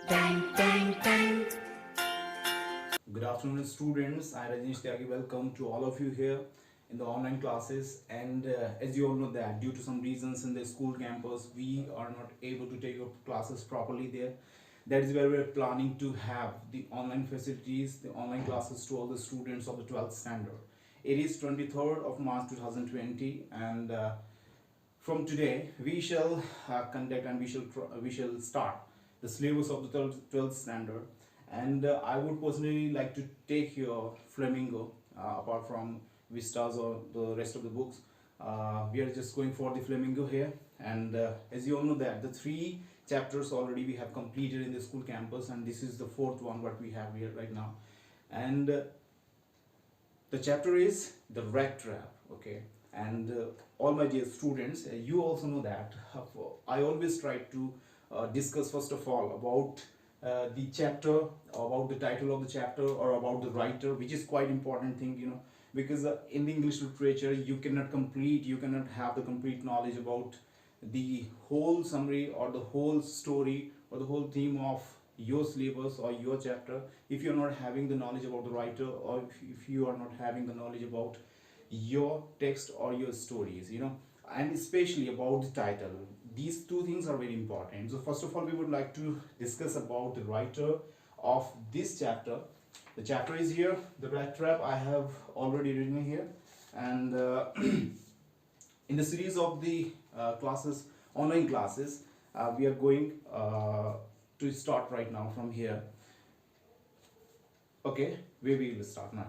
Good afternoon, students. I Rajneesh Tyagi. Welcome to all of you here in the online classes. And as you all know that due to some reasons in the school campus, we are not able to take your classes properly there. That is where we are planning to have the online facilities, the online classes to all the students of the 12th standard. It is 23rd of March 2020, and from today we shall conduct and we shall start the syllabus of the 12th standard. And I would personally like to take your Flamingo, apart from Vistas or the rest of the books. We are just going for the Flamingo here, and as you all know that the three chapters already we have completed in the school campus, and this is the fourth one what we have here right now. And the chapter is the Rattrap. Okay, and all my dear students, you also know that I always try to discuss first of all about the chapter, about the title of the chapter, or about the writer, which is quite important thing, because in the English literature you cannot have the complete knowledge about the whole summary or the whole story or the whole theme of your syllabus or your chapter if you're not having the knowledge about the writer, or if you are not having the knowledge about your text or your stories, and especially about the title. These two things are very important. So first of all, we would like to discuss about the writer of this chapter. The chapter is here, the Rat Trap. I have already written here, and in the series of the classes, online classes, we are going to start right now from here. Okay, we will start now.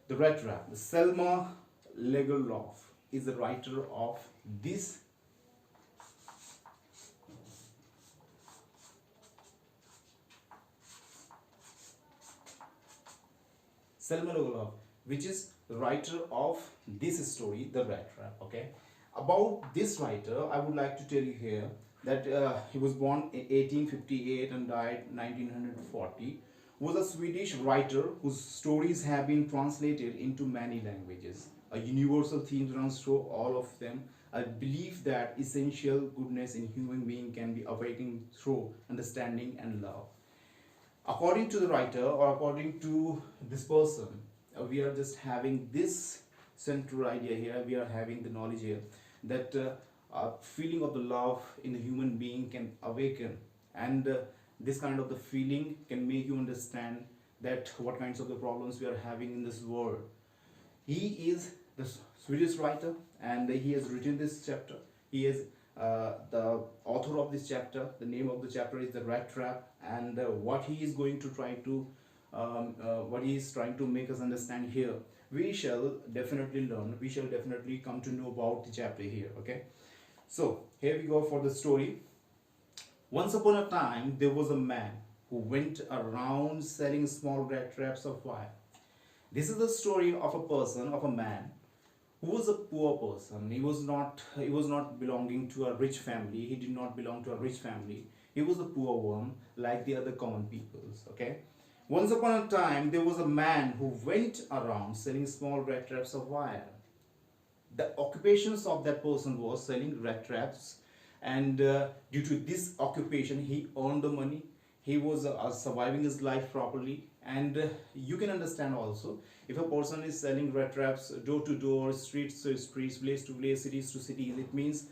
The Rat Trap. Selma Lagerlof is the writer of this Selma Lagerlof, which is the writer of this story, The Rattrap. Okay, about this writer, I would like to tell you here that he was born in 1858 and died 1940. Was a Swedish writer whose stories have been translated into many languages. A universal theme runs through all of them. I believe that essential goodness in human being can be awakened through understanding and love. According to the writer, or according to this person, we are just having this central idea here. We are having the knowledge here that a feeling of the love in the human being can awaken, and this kind of the feeling can make you understand that what kinds of the problems we are having in this world. He is the Swedish writer, and he has written this chapter. He is the author of this chapter. The name of the chapter is the Rat Trap, and what he is going to try to what he is trying to make us understand here, we shall definitely learn. We shall definitely come to know about the chapter here. Okay, so here we go for the story. Once upon a time, there was a man who went around selling small rat traps of wire. This is the story of a person, of a man who was a poor person. He was not belonging to a rich family. He did not belong to a rich family. He was a poor one, like the other common peoples. Okay. Once upon a time, there was a man who went around selling small rat traps of wire. The occupations of that person was selling rat traps, and due to this occupation, he earned the money. He was surviving his life properly, and you can understand also, if a person is selling rat traps door to door, streets to streets, place to place, cities to cities, it means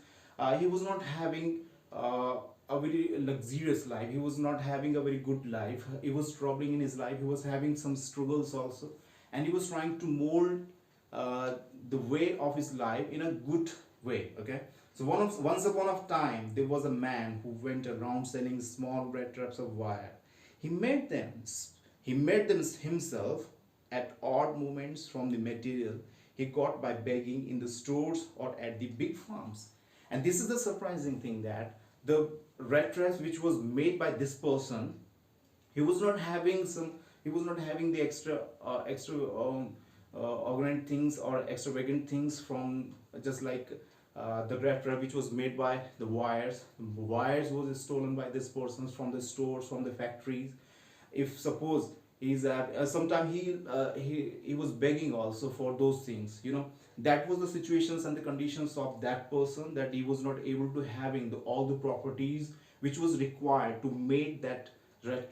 he was not having a very luxurious life. He was not having a very good life. He was struggling in his life. He was having some struggles also, and he was trying to mold the way of his life in a good way. Okay, so once upon a time, there was a man who went around selling small red traps of wire. He made them. He made them himself at odd moments from the material he got by begging in the stores or at the big farms. And this is the surprising thing, that the red traps which was made by this person, he was not having some. He was not having the extra organic things or extravagant things from just like the red trap which was made by the wires. The wires was stolen by this persons from the stores, from the factories. If suppose he's at sometime he was begging also for those things, that was the situations and the conditions of that person, that he was not able to having all the properties which was required to make that red